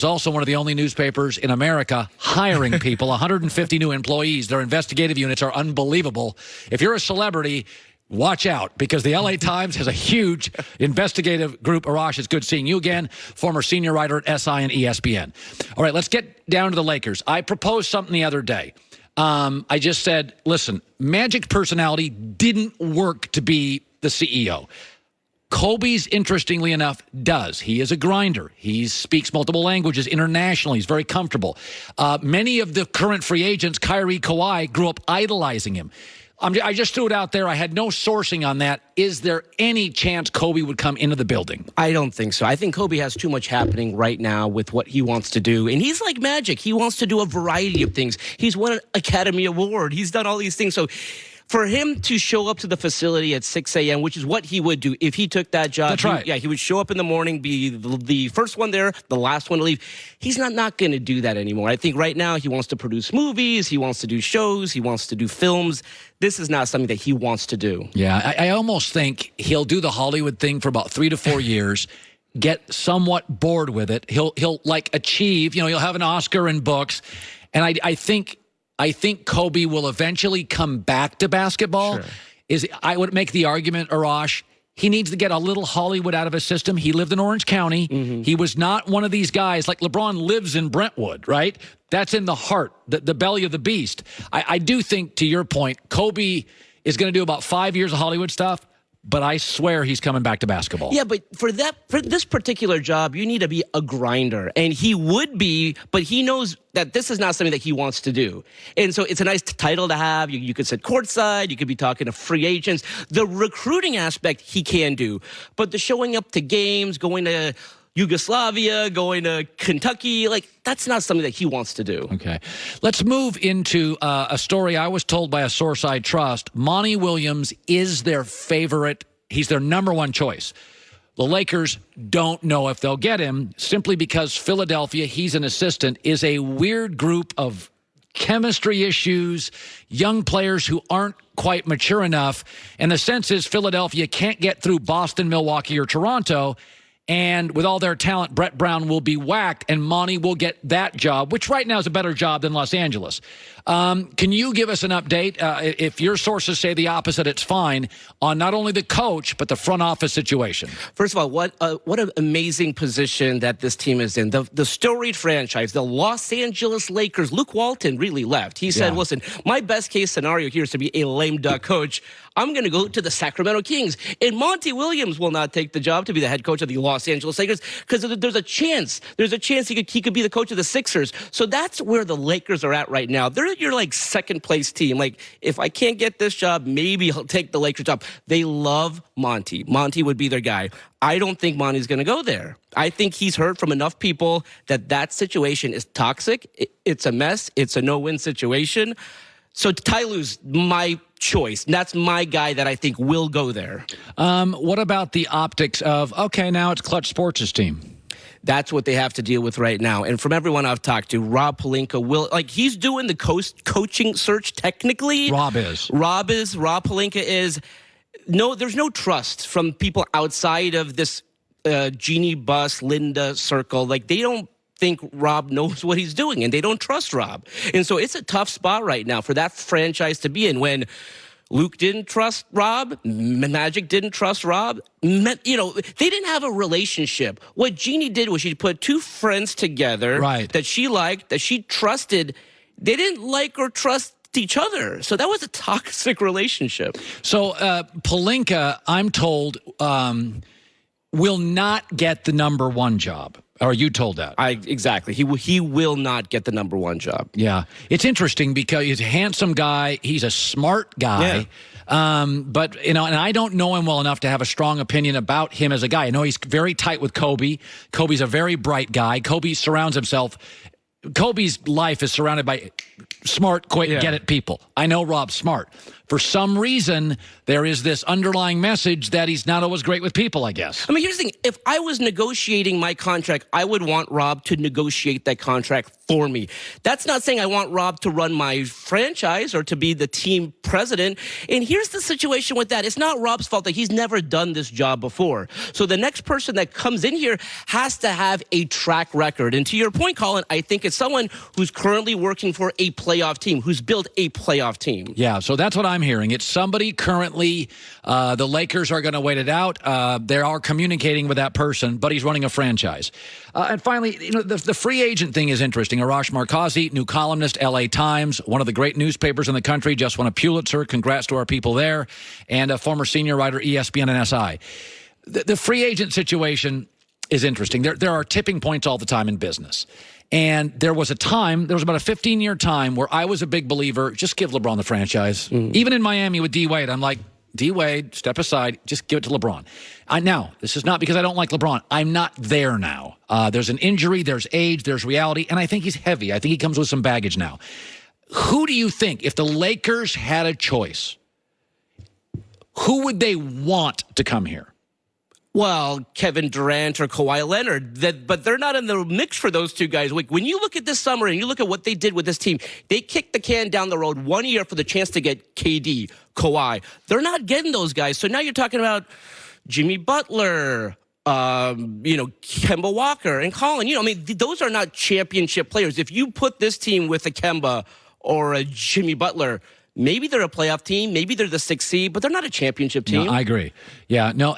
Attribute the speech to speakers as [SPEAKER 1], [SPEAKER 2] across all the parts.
[SPEAKER 1] It's also one of the only newspapers in America hiring people, 150 new employees. Their investigative units are unbelievable. If you're a celebrity, watch out, because the LA Times has a huge investigative group. Arash, it's good seeing you again, former senior writer at SI and ESPN. All right, let's get down to the Lakers. I proposed something the other day. I just said, listen, Magic personality didn't work to be the CEO. Kobe's, interestingly enough, does. He is a grinder. He speaks multiple languages internationally. He's very comfortable. Many of the current free agents, Kyrie, Kawhi, grew up idolizing him. I just threw it out there. I had no sourcing on that. Is there any chance Kobe would come into the building?
[SPEAKER 2] I don't think so. I think Kobe has too much happening right now with what he wants to do. And he's like Magic. He wants to do a variety of things. He's won an Academy Award. He's done all these things. So for him to show up to the facility at 6 a.m., which is what he would do if he took that job.
[SPEAKER 1] That's right.
[SPEAKER 2] He would show up in the morning, be the first one there, the last one to leave. He's not going to do that anymore. I think right now he wants to produce movies, he wants to do shows, he wants to do films. This is not something that he wants to do.
[SPEAKER 1] Yeah, I almost think he'll do the Hollywood thing for about 3 to 4 years, get somewhat bored with it. He'll like achieve, he'll have an Oscar in books. And I think Kobe will eventually come back to basketball. Sure. I would make the argument, Arash, he needs to get a little Hollywood out of his system. He lived in Orange County. Mm-hmm. He was not one of these guys like LeBron lives in Brentwood, right? That's in the heart, the belly of the beast. I do think, to your point, Kobe is going to do about 5 years of Hollywood stuff, but I swear he's coming back to basketball.
[SPEAKER 2] Yeah, but for this particular job, you need to be a grinder. And he would be, but he knows that this is not something that he wants to do. And so it's a nice title to have. You could sit courtside. You could be talking to free agents. The recruiting aspect he can do. But the showing up to games, going to Yugoslavia, going to Kentucky, that's not something that he wants to do.
[SPEAKER 1] Okay. Let's move into a story I was told by a source I trust. Monty Williams is their favorite. He's their number one choice. The Lakers don't know if they'll get him simply because Philadelphia, he's an assistant, is a weird group of chemistry issues, young players who aren't quite mature enough. And the sense is Philadelphia can't get through Boston, Milwaukee, or Toronto. And with all their talent, Brett Brown will be whacked, and Monty will get that job, which right now is a better job than Los Angeles. Can you give us an update? If your sources say the opposite, it's fine, on not only the coach, but the front office situation.
[SPEAKER 2] First of all, what an amazing position that this team is in. The storied franchise, the Los Angeles Lakers, Luke Walton really left. He said, listen, my best case scenario here is to be a lame duck coach. I'm going to go to the Sacramento Kings. And Monty Williams will not take the job to be the head coach of the Los Angeles Lakers because there's a chance. There's a chance he could be the coach of the Sixers. So that's where the Lakers are at right now. They're your second place team. If I can't get this job, maybe I'll take the Lakers job. They love Monty. Monty would be their guy. I don't think Monty's going to go there. I think he's heard from enough people that situation is toxic. It's a mess. It's a no-win situation. So Ty Lue's my choice. That's my guy that I think will go there.
[SPEAKER 1] What about the optics of, okay, now it's Clutch Sports' team?
[SPEAKER 2] That's what they have to deal with right now. And from everyone I've talked to, Rob Pelinka he's doing the coaching search technically.
[SPEAKER 1] Rob
[SPEAKER 2] Pelinka is. No, there's no trust from people outside of this Jeannie Buss, Linda circle. They don't think Rob knows what he's doing, and they don't trust Rob. And so it's a tough spot right now for that franchise to be in when Luke didn't trust Rob, Magic didn't trust Rob. They didn't have a relationship. What Jeannie did was she put two friends together that she liked, that she trusted. They didn't like or trust each other. So that was a toxic relationship.
[SPEAKER 1] So Pelinka, I'm told, will not get the number one job. Are you told that?
[SPEAKER 2] Exactly. He will not get the number one job.
[SPEAKER 1] Yeah. It's interesting because he's a handsome guy. He's a smart guy. Yeah. But, and I don't know him well enough to have a strong opinion about him as a guy. I know he's very tight with Kobe. Kobe's a very bright guy. Kobe surrounds himself Kobe's life is surrounded by smart, quick, get-it people. I know Rob's smart. For some reason, there is this underlying message that he's not always great with people, I guess.
[SPEAKER 2] I mean, here's the thing. If I was negotiating my contract, I would want Rob to negotiate that contract for me. That's not saying I want Rob to run my franchise or to be the team president. And here's the situation with that. It's not Rob's fault that he's never done this job before. So the next person that comes in here has to have a track record. And to your point, Colin, I think it's someone who's currently working for a playoff team, who's built a playoff team.
[SPEAKER 1] Yeah, so that's what I'm hearing. It's somebody currently, the Lakers are going to wait it out. They are communicating with that person, but he's running a franchise. And finally, the free agent thing is interesting. Arash Markazi, new columnist, LA Times, one of the great newspapers in the country, just won a Pulitzer. Congrats to our people there. And a former senior writer, ESPN and SI. The free agent situation is interesting. There are tipping points all the time in business. And there was about a 15-year time where I was a big believer, just give LeBron the franchise. Mm-hmm. Even in Miami with D-Wade, I'm like, D-Wade, step aside, just give it to LeBron. Now, this is not because I don't like LeBron. I'm not there now. There's an injury, there's age, there's reality, and I think he's heavy. I think he comes with some baggage now. Who do you think, if the Lakers had a choice, who would they want to come here?
[SPEAKER 2] Well, Kevin Durant or Kawhi Leonard, but they're not in the mix for those two guys. When you look at this summer and you look at what they did with this team, they kicked the can down the road 1 year for the chance to get KD, Kawhi. They're not getting those guys. So now you're talking about Jimmy Butler, Kemba Walker and Colin. Those are not championship players. If you put this team with a Kemba or a Jimmy Butler, maybe they're a playoff team. Maybe they're the 6th seed, but they're not a championship team.
[SPEAKER 1] No, I agree. Yeah, no,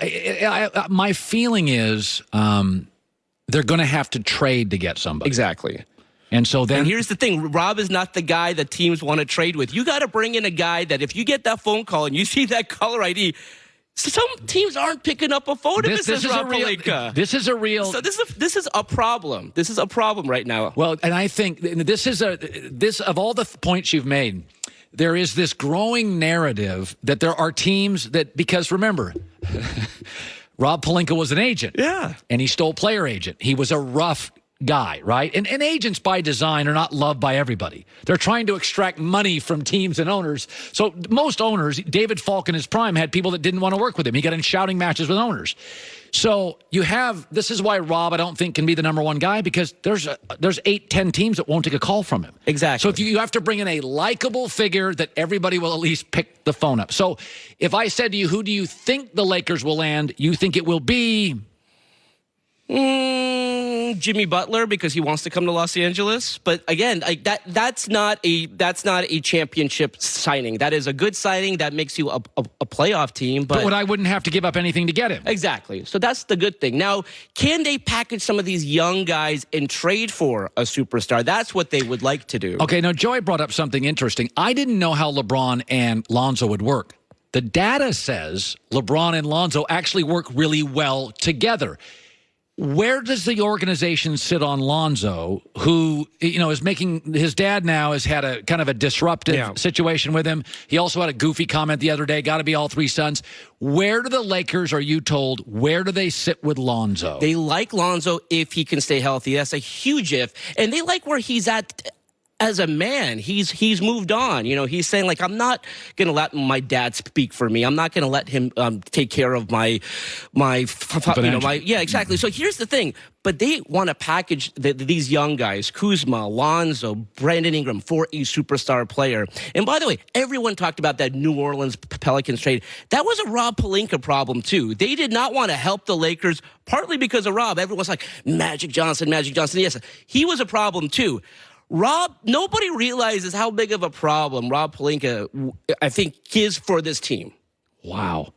[SPEAKER 1] my feeling is they're going to have to trade to get somebody.
[SPEAKER 2] Exactly.
[SPEAKER 1] And so then...
[SPEAKER 2] And here's the thing. Rob is not the guy that teams want to trade with. You got to bring in a guy that if you get that phone call and you see that caller ID... Some teams aren't picking up a phone. This is Rob Pelinka.
[SPEAKER 1] This is a real.
[SPEAKER 2] So this is a problem. This is a problem right now.
[SPEAKER 1] Well, and I think this of all the points you've made, there is this growing narrative that there are teams that, because remember, Rob Pelinka was an agent.
[SPEAKER 2] Yeah.
[SPEAKER 1] And he stole player agent. He was a rough guy, right? And agents by design are not loved by everybody. They're trying to extract money from teams and owners. So most owners, David Falk in his prime had people that didn't want to work with him. He got in shouting matches with owners. So this is why Rob, I don't think, can be the number one guy, because there's 8-10 teams that won't take a call from him.
[SPEAKER 2] Exactly.
[SPEAKER 1] So if you have to bring in a likable figure that everybody will at least pick the phone up. So if I said to you, who do you think the Lakers will land? You think it will be...
[SPEAKER 2] Jimmy Butler, because he wants to come to Los Angeles. But again, that's not a championship signing. That is a good signing that makes you a playoff team. But
[SPEAKER 1] I wouldn't have to give up anything to get him.
[SPEAKER 2] Exactly. So that's the good thing. Now, can they package some of these young guys and trade for a superstar? That's what they would like to do.
[SPEAKER 1] Okay, now Joey brought up something interesting. I didn't know how LeBron and Lonzo would work. The data says LeBron and Lonzo actually work really well together. Where does the organization sit on Lonzo, who, is making, his dad now has had a kind of a disruptive situation with him. He also had a goofy comment the other day, got to be all three sons. Where do the Lakers, are you told, where do they sit with Lonzo?
[SPEAKER 2] They like Lonzo if he can stay healthy. That's a huge if. And they like where he's at as a man. He's moved on. He's saying, like, I'm not going to let my dad speak for me. I'm not going to let him take care of my yeah, exactly. So here's the thing. But they want to package these young guys, Kuzma, Lonzo, Brandon Ingram, for a superstar player. And by the way, everyone talked about that New Orleans Pelicans trade. That was a Rob Pelinka problem, too. They did not want to help the Lakers, partly because of Rob. Everyone's like, Magic Johnson. Yes, he was a problem, too. Rob, nobody realizes how big of a problem Rob Pelinka, I think, is for this team.
[SPEAKER 1] Wow.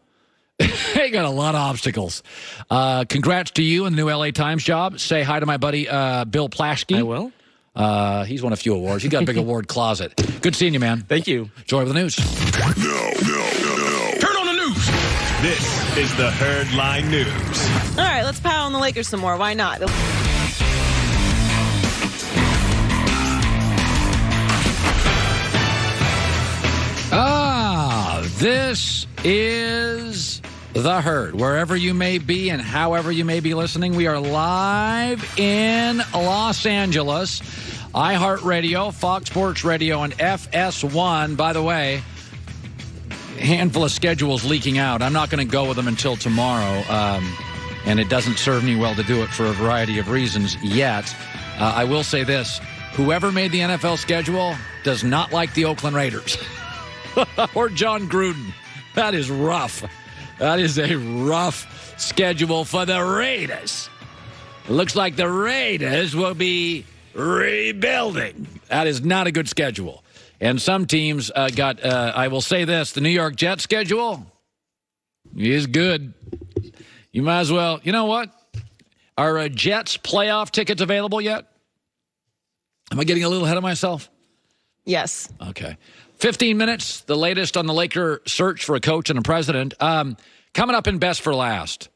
[SPEAKER 1] They got a lot of obstacles. Congrats to you in the new LA Times job. Say hi to my buddy Bill Plaschke.
[SPEAKER 2] I will.
[SPEAKER 1] He's won a few awards. He's got a big award closet. Good seeing you, man.
[SPEAKER 2] Thank you.
[SPEAKER 1] Joy with the news.
[SPEAKER 3] No. Turn on the news. This is the Herd Line News.
[SPEAKER 4] All right, let's pound on the Lakers some more. Why not?
[SPEAKER 1] This is The Herd. Wherever you may be and however you may be listening, we are live in Los Angeles. iHeartRadio, Fox Sports Radio, and FS1. By the way, a handful of schedules leaking out. I'm not going to go with them until tomorrow, and it doesn't serve me well to do it for a variety of reasons yet. I will say this. Whoever made the NFL schedule does not like the Oakland Raiders or John Gruden. That is rough. That is a rough schedule for the Raiders. It looks like the Raiders will be rebuilding. That is not a good schedule. And some teams I will say this, the New York Jets schedule is good. You might as well, you know what? Are Jets playoff tickets available yet? Am I getting a little ahead of myself?
[SPEAKER 4] Yes.
[SPEAKER 1] Okay. 15 minutes, the latest on the Laker search for a coach and a president. Coming up in Best for Last,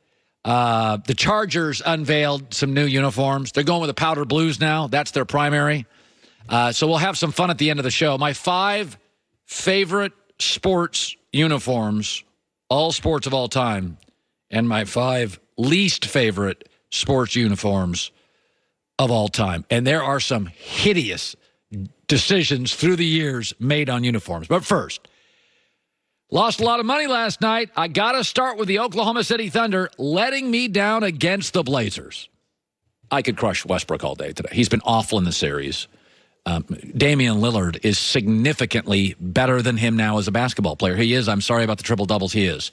[SPEAKER 1] the Chargers unveiled some new uniforms. They're going with the powder blues now. That's their primary. So we'll have some fun at the end of the show. My 5 favorite sports uniforms, all sports of all time, and my 5 least favorite sports uniforms of all time. And there are some hideous decisions through the years made on uniforms. But first, lost a lot of money last night. I got to start with the Oklahoma City Thunder letting me down against the Blazers. I could crush Westbrook all day today. He's been awful in the series. Damian Lillard is significantly better than him now as a basketball player. He is. I'm sorry about the triple-doubles. He is.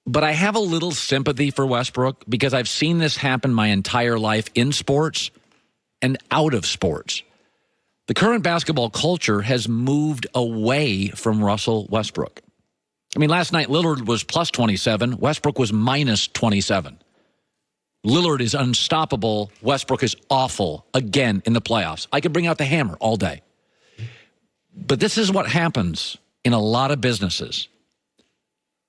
[SPEAKER 1] But I have a little sympathy for Westbrook because I've seen this happen my entire life in sports and out of sports. The current basketball culture has moved away from Russell Westbrook. I mean, last night Lillard was plus 27. Westbrook was minus 27. Lillard is unstoppable. Westbrook is awful again in the playoffs. I could bring out the hammer all day. But this is what happens in a lot of businesses.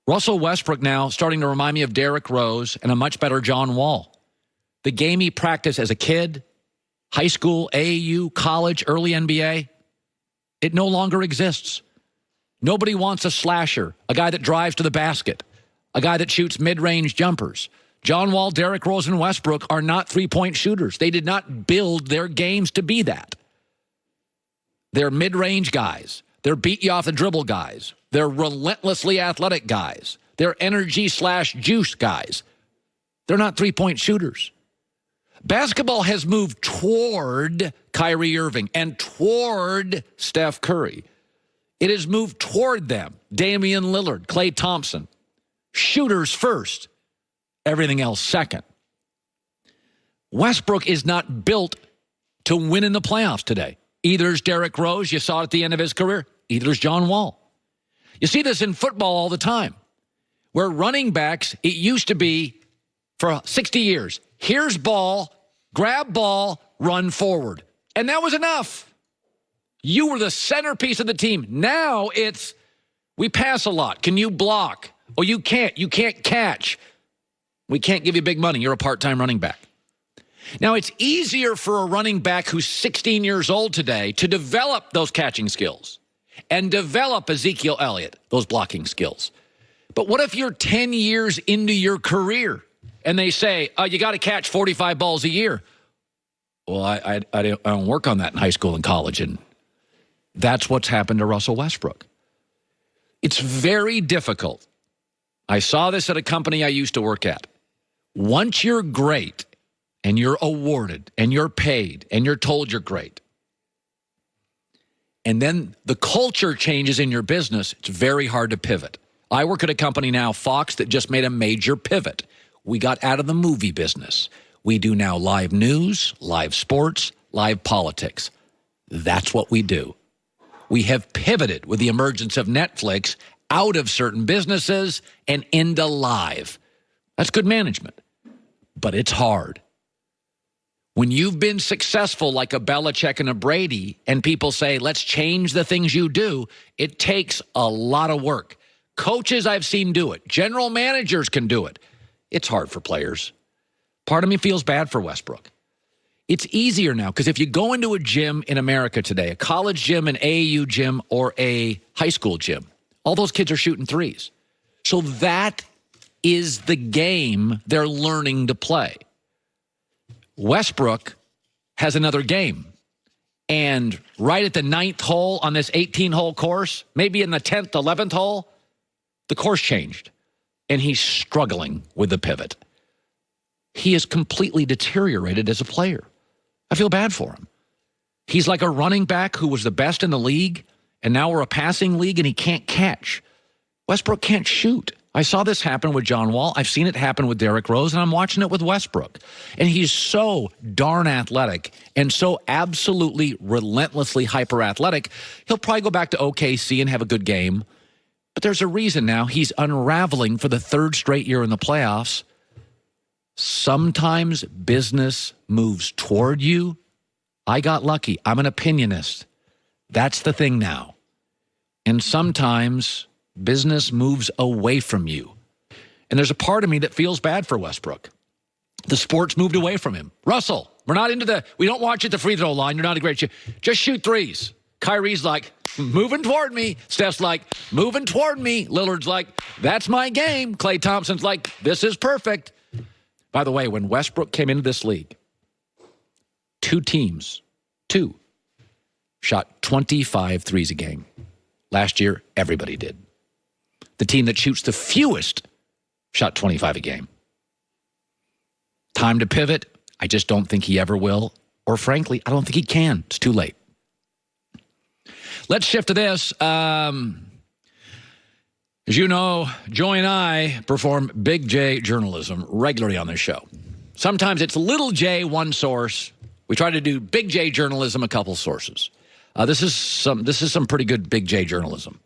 [SPEAKER 1] Russell Westbrook now starting to remind me of Derrick Rose and a much better John Wall. The game he practiced as a kid, high school, AAU, college, early NBA, it no longer exists. Nobody wants a slasher, a guy that drives to the basket, a guy that shoots mid-range jumpers. John Wall, Derrick Rose, and Westbrook are not three-point shooters. They did not build their games to be that. They're mid-range guys. They're beat-you-off-the-dribble guys. They're relentlessly athletic guys. They're energy/juice guys. They're not three-point shooters. Basketball has moved toward Kyrie Irving and toward Steph Curry. It has moved toward them. Damian Lillard, Klay Thompson. Shooters first. Everything else second. Westbrook is not built to win in the playoffs today. Either is Derrick Rose, you saw it at the end of his career. Either is John Wall. You see this in football all the time, where running backs, it used to be for 60 years, here's ball, grab ball, run forward. And that was enough. You were the centerpiece of the team. Now it's, we pass a lot. Can you block? Oh, you can't. You can't catch. We can't give you big money. You're a part-time running back. Now, it's easier for a running back who's 16 years old today to develop those catching skills and develop Ezekiel Elliott, those blocking skills. But what if you're 10 years into your career and they say, oh, you got to catch 45 balls a year? Well, I don't work on that in high school and college, and that's what's happened to Russell Westbrook. It's very difficult. I saw this at a company I used to work at. Once you're great and you're awarded and you're paid and you're told you're great, and then the culture changes in your business, it's very hard to pivot. I work at a company now, Fox, that just made a major pivot. We got out of the movie business. We do now live news, live sports, live politics. That's what we do. We have pivoted with the emergence of Netflix out of certain businesses and into live. That's good management, but it's hard. When you've been successful like a Belichick and a Brady, and people say, let's change the things you do, it takes a lot of work. Coaches I've seen do it. General managers can do it. It's hard for players. Part of me feels bad for Westbrook. It's easier now because if you go into a gym in America today, a college gym, an AAU gym, or a high school gym, all those kids are shooting threes. So that is the game they're learning to play. Westbrook has another game. And right at the 9th hole on this 18-hole course, maybe in the 10th, 11th hole, the course changed. And he's struggling with the pivot. He is completely deteriorated as a player. I feel bad for him. He's like a running back who was the best in the league, and now we're a passing league, and he can't catch. Westbrook can't shoot. I saw this happen with John Wall. I've seen it happen with Derrick Rose, and I'm watching it with Westbrook. And he's so darn athletic and so absolutely relentlessly hyper-athletic, he'll probably go back to OKC and have a good game. But there's a reason now he's unraveling for the 3rd straight year in the playoffs. Sometimes business moves toward you. I got lucky. I'm an opinionist. That's the thing now. And sometimes business moves away from you. And there's a part of me that feels bad for Westbrook. The sport's moved away from him. Russell, we don't watch at the free throw line. You're not a great shooter. Just shoot threes. Kyrie's like, moving toward me. Steph's like, moving toward me. Lillard's like, that's my game. Klay Thompson's like, this is perfect. By the way, when Westbrook came into this league, 2 teams, shot 25 threes a game. Last year, everybody did. The team that shoots the fewest shot 25 a game. Time to pivot. I just don't think he ever will. Or frankly, I don't think he can. It's too late. Let's shift to this. As you know, Joey and I perform Big J journalism regularly on this show. Sometimes it's Little J, one source. We try to do Big J journalism, a couple sources. This is some pretty good Big J journalism.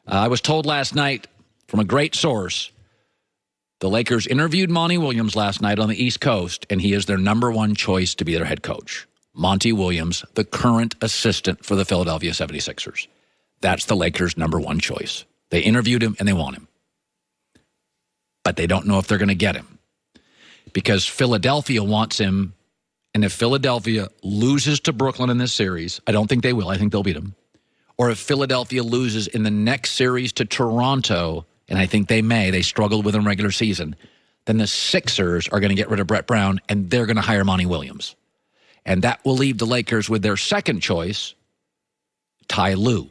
[SPEAKER 1] I was told last night from a great source, the Lakers interviewed Monty Williams last night on the East Coast, and he is their number 1 choice to be their head coach. Monty Williams, the current assistant for the Philadelphia 76ers. That's the Lakers' number 1 choice. They interviewed him, and they want him. But they don't know if they're going to get him. Because Philadelphia wants him, and if Philadelphia loses to Brooklyn in this series, I don't think they will. I think they'll beat them. Or if Philadelphia loses in the next series to Toronto, and I think they struggled with him regular season, then the Sixers are going to get rid of Brett Brown, and they're going to hire Monty Williams. And that will leave the Lakers with their second choice, Ty Lue.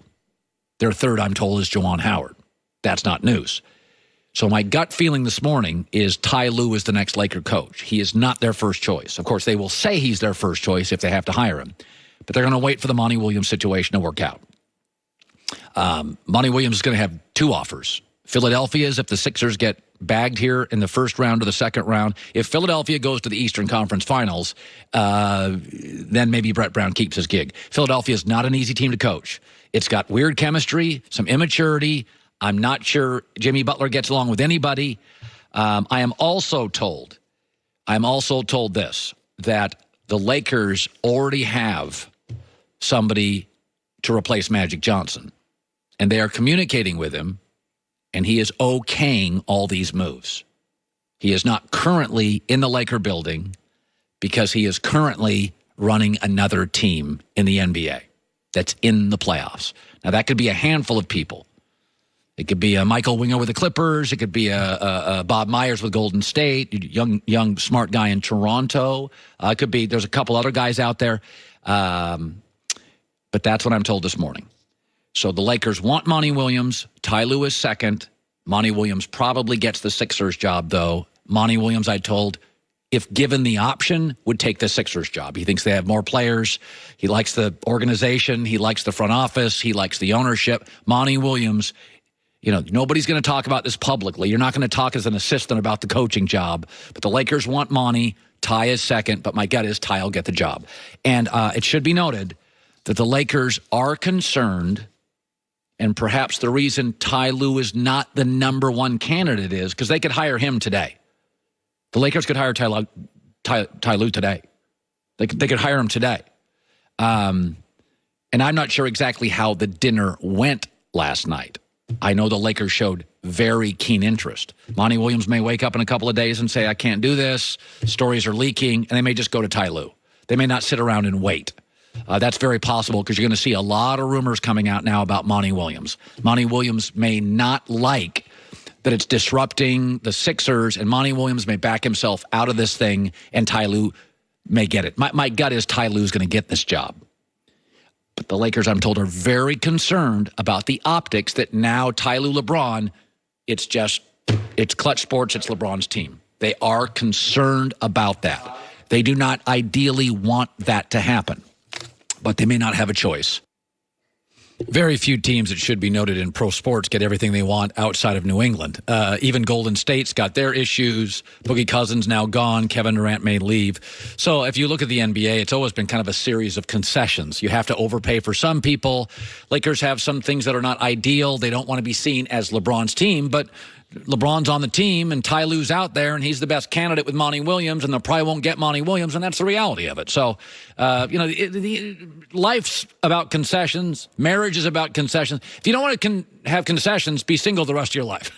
[SPEAKER 1] Their third, I'm told, is Juwan Howard. That's not news. So my gut feeling this morning is Ty Lue is the next Laker coach. He is not their first choice. Of course, they will say he's their first choice if they have to hire him. But they're going to wait for the Monty Williams situation to work out. Monty Williams is going to have 2 offers. Philadelphia's if the Sixers get bagged here in the first round or the second round. If Philadelphia goes to the Eastern Conference Finals, then maybe Brett Brown keeps his gig. Philadelphia is not an easy team to coach. It's got weird chemistry, some immaturity. I'm not sure Jimmy Butler gets along with anybody. I am also told this, that the Lakers already have somebody to replace Magic Johnson. And they are communicating with him, and he is okaying all these moves. He is not currently in the Laker building because he is currently running another team in the NBA that's in the playoffs. Now, that could be a handful of people. It could be a Michael Winger with the Clippers. It could be a Bob Myers with Golden State, young smart guy in Toronto. It could be, there's a couple other guys out there. But that's what I'm told this morning. So the Lakers want Monty Williams. Ty Lue is second. Monty Williams probably gets the Sixers job, though. Monty Williams, I told, if given the option, would take the Sixers job. He thinks they have more players. He likes the organization. He likes the front office. He likes the ownership. Monty Williams, nobody's going to talk about this publicly. You're not going to talk as an assistant about the coaching job. But the Lakers want Monty. Ty is second, but my gut is Ty will get the job. And it should be noted that the Lakers are concerned, and perhaps the reason Ty Lue is not the number 1 candidate is because they could hire him today. The Lakers could hire Ty Lue today. They could hire him today. And I'm not sure exactly how the dinner went last night. I know the Lakers showed very keen interest. Monty Williams may wake up in a couple of days and say, I can't do this. Stories are leaking, and they may just go to Ty Lue. They may not sit around and wait. That's very possible because you're going to see a lot of rumors coming out now about Monty Williams. Monty Williams may not like that it's disrupting the Sixers, and Monty Williams may back himself out of this thing, and Ty Lue may get it. My gut is Ty Lue's going to get this job. But the Lakers, I'm told, are very concerned about the optics that now Ty Lue LeBron, it's Clutch Sports, it's LeBron's team. They are concerned about that. They do not ideally want that to happen, but they may not have a choice. Very few teams, it should be noted, in pro sports get everything they want outside of New England. Even Golden State's got their issues. Boogie Cousins now gone. Kevin Durant may leave. So if you look at the NBA, it's always been kind of a series of concessions. You have to overpay for some people. Lakers have some things that are not ideal. They don't want to be seen as LeBron's team, but LeBron's on the team and Ty Lue's out there and he's the best candidate with Monty Williams and they probably won't get Monty Williams, and that's the reality of it. So, life's about concessions. Marriage is about concessions. If you don't want to have concessions, be single the rest of your life.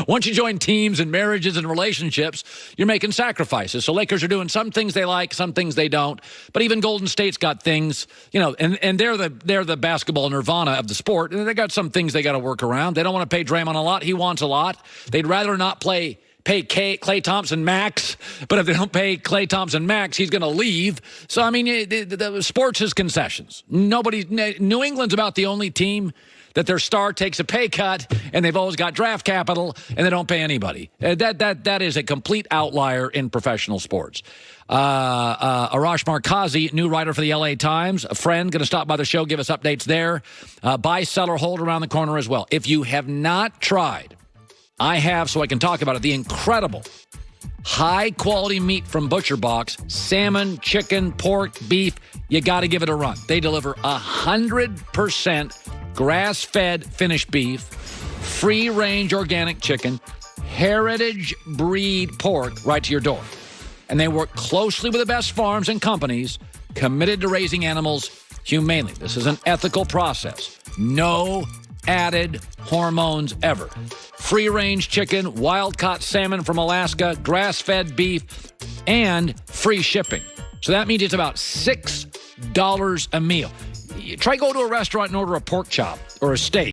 [SPEAKER 1] Once you join teams and marriages and relationships, you're making sacrifices. So Lakers are doing some things they like, some things they don't. But even Golden State's got things, and they're the basketball nirvana of the sport. And they got some things they got to work around. They don't want to pay Draymond a lot. He wants a lot. They'd rather not pay Klay Thompson max, but if they don't pay Klay Thompson max, he's going to leave. So, I mean, the sports is concessions. New England's about the only team that their star takes a pay cut, and they've always got draft capital, and they don't pay anybody. That is a complete outlier in professional sports. Arash Markazi, new writer for the LA Times, a friend, going to stop by the show, give us updates there. Buy, sell, or hold around the corner as well. If you have not tried, I have, so I can talk about it, the incredible high-quality meat from Butcher Box, salmon, chicken, pork, beef, you got to give it a run. They deliver 100% grass-fed finished beef, free-range organic chicken, heritage breed pork right to your door. And they work closely with the best farms and companies committed to raising animals humanely. This is an ethical process. No added hormones ever. Free-range chicken, wild-caught salmon from Alaska, grass-fed beef, and free shipping. So that means it's about $6 a meal. Try go to a restaurant and order a pork chop or a steak.